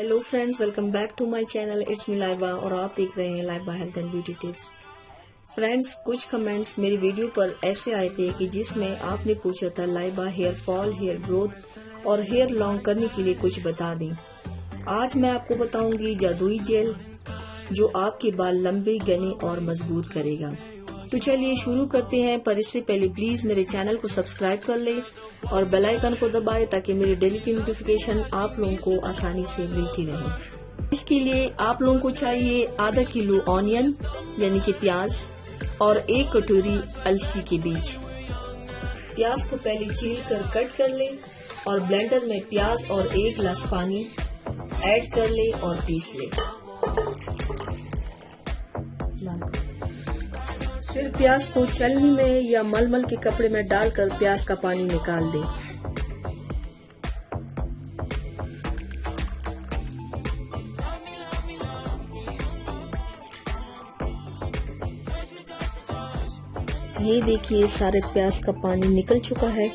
Hello friends, welcome back to my channel. It's me Laiba और आप देख रहे हैं Laiba health and beauty tips. Friends, कुछ कमेंट्स मेरी वीडियो पर ऐसे आए थे कि जिसमें आपने पूछा था Laiba hair fall, hair growth और हेयर लॉन्ग करने के लिए कुछ बता दें। आज मैं आपको बताऊंगी जादुई जेल जो आपके बाल लंबे, घने और मजबूत करेगा। तो चलिए शुरू करते हैं, पर इससे पहले प्लीज मेरे चैनल को सब्सक्राइब कर ले और बेल आइकन को दबाएं ताकि मेरी डेली की नोटिफिकेशन आप लोगों को आसानी से मिलती रहे। इसके लिए आप लोगों को चाहिए आधा किलो ऑनियन यानी कि प्याज और 1 कटोरी अलसी के बीज। प्याज को पहले छील कर कट कर ले और ब्लेंडर में प्याज और 1 गिलास पानी ऐड कर ले और पीस ले। फिर प्याज को छलनी में या मलमल के कपड़े में डालकर प्याज का पानी निकाल दें। ये देखिए, सारे प्याज का पानी निकल चुका है।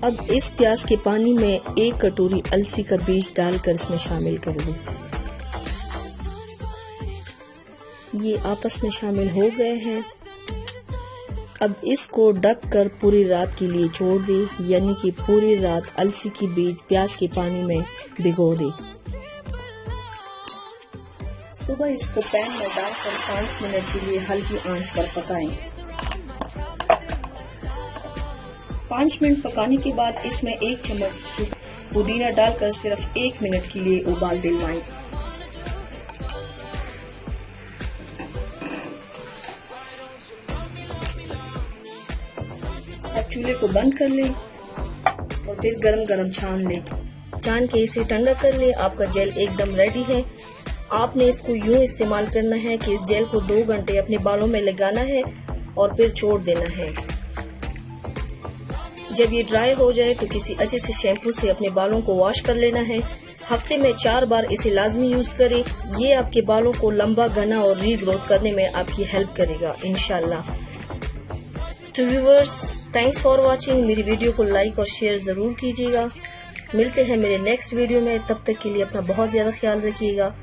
अब इस प्याज के पानी में 1 कटोरी अलसी का बीज डालकर इसमें शामिल कर दें। ये आपस में शामिल हो गए हैं। अब इसको ढक कर पूरी रात के लिए छोड़ दे, यानी कि पूरी रात अलसी की बीज प्याज के पानी में भिगो दे। सुबह इसको पैन में डालकर 5 मिनट के लिए हल्की आंच पर पकाएं। 5 मिनट पकाने के बाद इसमें 1 चम्मच पुदीना डालकर सिर्फ 1 मिनट के लिए उबाल दिलवाएं। अब चूल्हे को बंद कर ले और फिर गरम छान ले। छान के इसे ठंडा कर ले। आपका जेल एकदम रेडी है। आपने इसको यूं इस्तेमाल करना है कि इस जेल को 2 घंटे अपने बालों में लगाना है और फिर छोड़ देना है। जब ये ड्राई हो जाए तो किसी अच्छे से शैम्पू से अपने बालों को वॉश कर लेना है। हफ्ते में 4 बार इसे लाजमी यूज करें। ये आपके बालों को लंबा, घना और रीग्रोथ करने में आपकी हेल्प करेगा इंशाल्लाह। तो व्यूअर्स, थैंक्स फॉर वॉचिंग। मेरी वीडियो को लाइक और शेयर जरूर कीजिएगा। मिलते हैं मेरे नेक्स्ट वीडियो में। तब तक के लिए अपना बहुत ज्यादा ख्याल रखिएगा।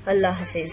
अल्लाह हाफिज।